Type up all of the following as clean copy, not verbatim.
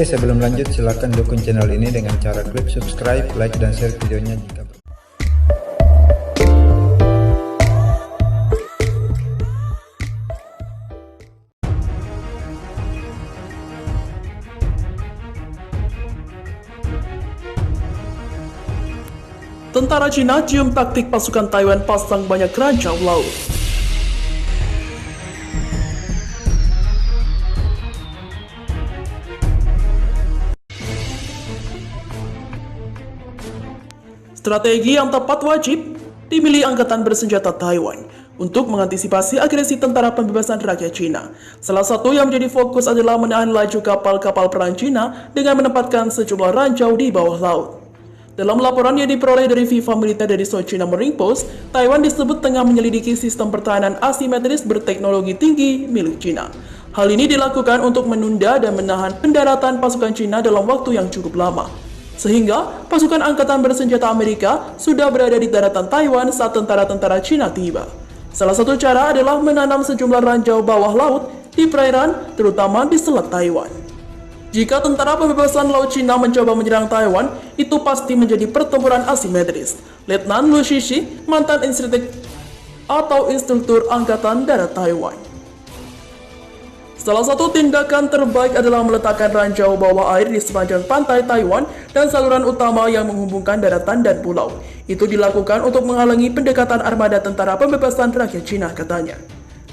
Oke, sebelum lanjut silahkan dukung channel ini dengan cara klik subscribe, like, dan share videonya jika Tentara Cina cium taktik pasukan Taiwan pasang banyak ranjau laut. Strategi yang tepat wajib dimiliki Angkatan Bersenjata Taiwan untuk mengantisipasi agresi Tentara Pembebasan Rakyat Cina. Salah satu yang menjadi fokus adalah menahan laju kapal-kapal perang Cina dengan menempatkan sejumlah ranjau di bawah laut. Dalam laporan yang diperoleh dari FIFA Militer dari South China Marine Post, Taiwan disebut tengah menyelidiki sistem pertahanan asimetris berteknologi tinggi milik Cina. Hal ini dilakukan untuk menunda dan menahan pendaratan pasukan Cina dalam waktu yang cukup lama. Sehingga pasukan Angkatan Bersenjata Amerika sudah berada di daratan Taiwan saat tentara-tentara Cina tiba. Salah satu cara adalah menanam sejumlah ranjau bawah laut di perairan, terutama di Selat Taiwan. Jika Tentara Pembebasan Laut Cina mencoba menyerang Taiwan, itu pasti menjadi pertempuran asimetris. Letnan Lu Shishi, mantan instruktur Angkatan Darat Taiwan. Salah satu tindakan terbaik adalah meletakkan ranjau bawah air di sepanjang pantai Taiwan dan saluran utama yang menghubungkan daratan dan pulau. Itu dilakukan untuk menghalangi pendekatan armada Tentara Pembebasan Rakyat Cina, katanya.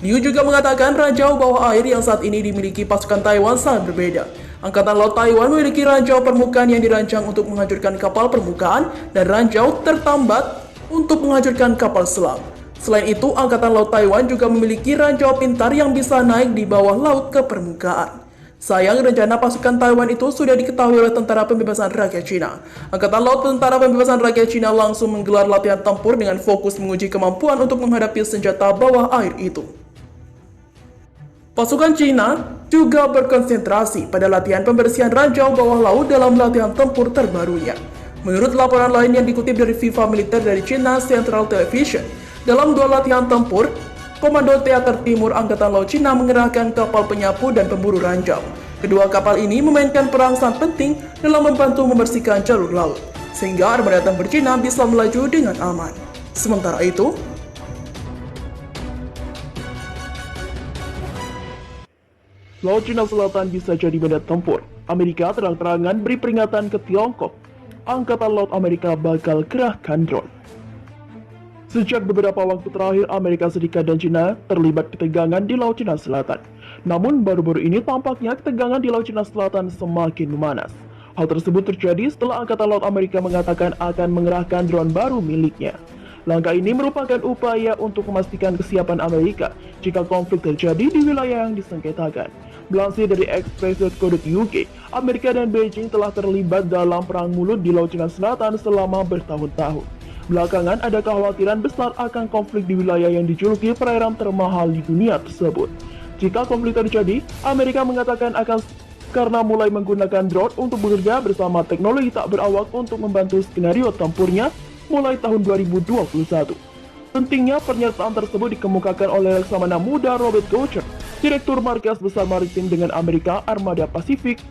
Liu juga mengatakan ranjau bawah air yang saat ini dimiliki pasukan Taiwan sangat berbeda. Angkatan Laut Taiwan memiliki ranjau permukaan yang dirancang untuk menghancurkan kapal permukaan dan ranjau tertambat untuk menghancurkan kapal selam. Selain itu, Angkatan Laut Taiwan juga memiliki ranjau pintar yang bisa naik di bawah laut ke permukaan. Sayang, rencana pasukan Taiwan itu sudah diketahui oleh Tentara Pembebasan Rakyat Cina. Angkatan Laut Tentara Pembebasan Rakyat Cina langsung menggelar latihan tempur dengan fokus menguji kemampuan untuk menghadapi senjata bawah air itu. Pasukan Cina juga berkonsentrasi pada latihan pembersihan ranjau bawah laut dalam latihan tempur terbarunya. Menurut laporan lain yang dikutip dari FIFA Militer dari China Central Television, dalam dua latihan tempur, Komando Teater Timur Angkatan Laut Cina mengerahkan kapal penyapu dan pemburu ranjau. Kedua kapal ini memainkan peran sangat penting dalam membantu membersihkan jalur laut, sehingga armada tempur Cina bisa melaju dengan aman. Sementara itu, Laut Cina Selatan bisa jadi medan tempur. Amerika terang-terangan beri peringatan ke Tiongkok. Angkatan Laut Amerika bakal kerahkan drone. Sejak beberapa waktu terakhir, Amerika Serikat dan Cina terlibat ketegangan di Laut Cina Selatan. Namun baru-baru ini tampaknya ketegangan di Laut Cina Selatan semakin memanas. Hal tersebut terjadi setelah Angkatan Laut Amerika mengatakan akan mengerahkan drone baru miliknya. Langkah ini merupakan upaya untuk memastikan kesiapan Amerika jika konflik terjadi di wilayah yang disengketakan. Melansir dari Express.co.uk, Amerika dan Beijing telah terlibat dalam perang mulut di Laut Cina Selatan selama bertahun-tahun. Belakangan ada kekhawatiran besar akan konflik di wilayah yang dijuluki perairan termahal di dunia tersebut. Jika konflik terjadi, Amerika mengatakan akan karena mulai menggunakan drone untuk bekerja bersama teknologi tak berawak untuk membantu skenario tempurnya mulai tahun 2021. Pentingnya pernyataan tersebut dikemukakan oleh Laksamana Muda Robert Goucher, Direktur Markas Besar Maritim dengan Amerika Armada Pasifik,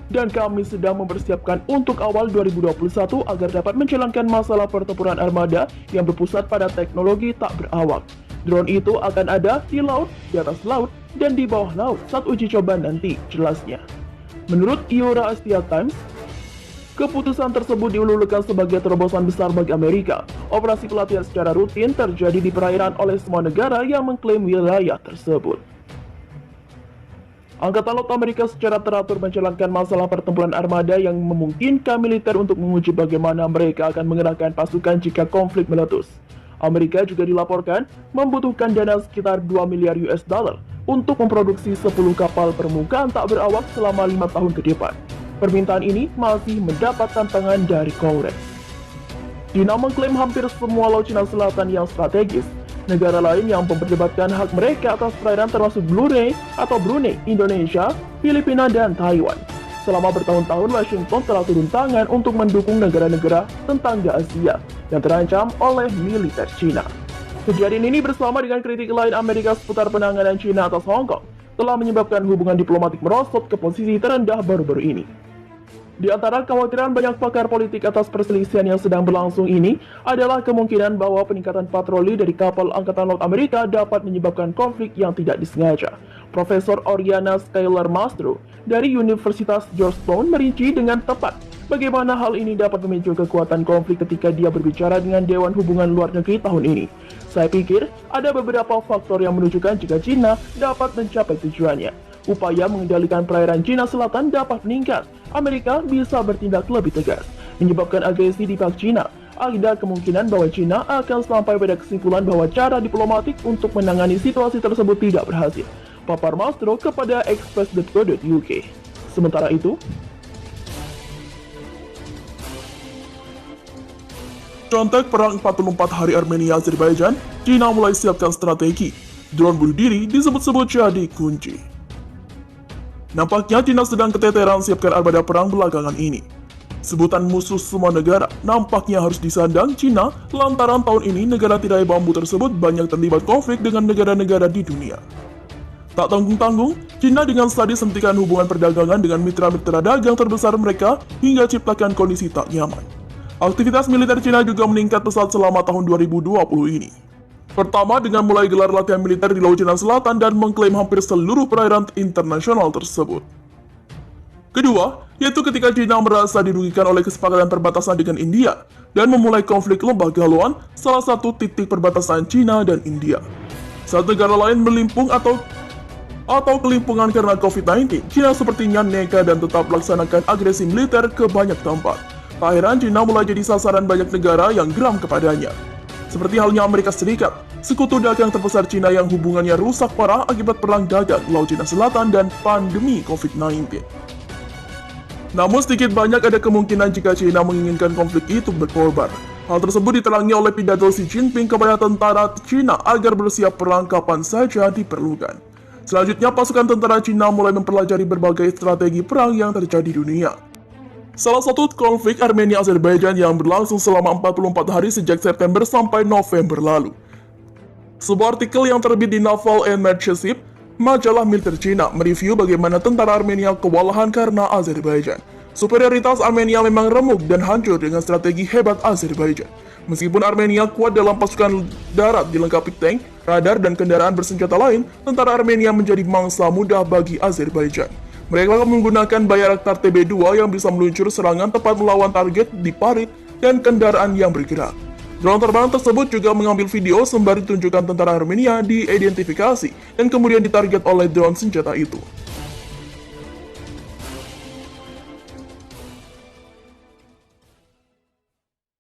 dan kami sedang mempersiapkan untuk awal 2021 agar dapat menjalankan masalah pertempuran armada yang berpusat pada teknologi tak berawak. Drone itu akan ada di laut, di atas laut, dan di bawah laut saat uji coba nanti, jelasnya. Menurut Euro Asia Times, keputusan tersebut diulurkan sebagai terobosan besar bagi Amerika. Operasi pelatihan secara rutin terjadi di perairan oleh semua negara yang mengklaim wilayah tersebut. Angkatan Laut Amerika secara teratur menjalankan masalah pertempuran armada yang memungkinkan militer untuk menguji bagaimana mereka akan mengerahkan pasukan jika konflik meletus. Amerika juga dilaporkan membutuhkan dana sekitar 2 miliar US dollar untuk memproduksi 10 kapal permukaan tak berawak selama 5 tahun ke depan. Permintaan ini masih mendapat tantangan dari Kongres. China mengklaim hampir semua Laut Cina Selatan yang strategis. Negara lain yang memperdebatkan hak mereka atas perairan termasuk Brunei, Indonesia, Filipina, dan Taiwan. Selama bertahun-tahun, Washington telah turun tangan untuk mendukung negara-negara tetangga Asia yang terancam oleh militer Cina. Kejadian ini bersama dengan kritik lain Amerika seputar penanganan Cina atas Hong Kong telah menyebabkan hubungan diplomatik merosot ke posisi terendah baru-baru ini. Di antara kekhawatiran banyak pakar politik atas perselisihan yang sedang berlangsung ini adalah kemungkinan bahwa peningkatan patroli dari kapal Angkatan Laut Amerika dapat menyebabkan konflik yang tidak disengaja. Profesor Oriana Skyler Mastro dari Universitas Georgetown merinci dengan tepat bagaimana hal ini dapat memicu kekuatan konflik ketika dia berbicara dengan Dewan Hubungan Luar Negeri tahun ini. Saya pikir ada beberapa faktor yang menunjukkan jika China dapat mencapai tujuannya. Upaya mengendalikan perairan China Selatan dapat meningkat. Amerika bisa bertindak lebih tegas, menyebabkan agresi di pihak China. Ada kemungkinan bahwa China akan sampai pada kesimpulan bahwa cara diplomatik untuk menangani situasi tersebut tidak berhasil. Papar Mastro kepada Express.co.uk. Sementara itu, contek perang 44 hari Armenia-Azerbaijan, China mulai siapkan strategi. Drone bunuh diri disebut-sebut jadi kunci. Nampaknya China sedang keteteran siapkan armada perang belakangan ini. Sebutan musuh semua negara nampaknya harus disandang China lantaran tahun ini negara tirai bambu tersebut banyak terlibat konflik dengan negara-negara di dunia. Tak tanggung-tanggung, China dengan sadis hentikan hubungan perdagangan dengan mitra-mitra dagang terbesar mereka hingga ciptakan kondisi tak nyaman. Aktivitas militer China juga meningkat pesat selama tahun 2020 ini. Pertama, dengan mulai gelar latihan militer di Laut Cina Selatan dan mengklaim hampir seluruh perairan internasional tersebut. Kedua, yaitu ketika China merasa dirugikan oleh kesepakatan perbatasan dengan India dan memulai konflik Lembah Galwan, salah satu titik perbatasan China dan India. Saat negara lain melimpung atau kelimpungan karena COVID-19, China sepertinya neka dan tetap melaksanakan agresi militer ke banyak tempat. Tak heran China mulai jadi sasaran banyak negara yang geram kepadanya. Seperti halnya Amerika Serikat, sekutu dagang terbesar China yang hubungannya rusak parah akibat perang dagang Laut Cina Selatan dan pandemi COVID-19. Namun sedikit banyak ada kemungkinan jika China menginginkan konflik itu berkorban. Hal tersebut diterangi oleh pidato Xi Jinping kepada tentara China agar bersiap perang kapan saja diperlukan. Selanjutnya, pasukan tentara China mulai mempelajari berbagai strategi perang yang terjadi di dunia. Salah satu konflik Armenia-Azerbaijan yang berlangsung selama 44 hari sejak September sampai November lalu. Sebuah artikel yang terbit di Naval and Maritime, majalah militer China, mereview bagaimana tentara Armenia kewalahan karena Azerbaijan. Superioritas Armenia memang remuk dan hancur dengan strategi hebat Azerbaijan. Meskipun Armenia kuat dalam pasukan darat dilengkapi tank, radar, dan kendaraan bersenjata lain, tentara Armenia menjadi mangsa mudah bagi Azerbaijan. Mereka menggunakan Bayraktar TB2 yang bisa meluncur serangan tepat melawan target di parit dan kendaraan yang bergerak. Drone terbang tersebut juga mengambil video sembari ditunjukkan tentara Armenia diidentifikasi dan kemudian ditarget oleh drone senjata itu.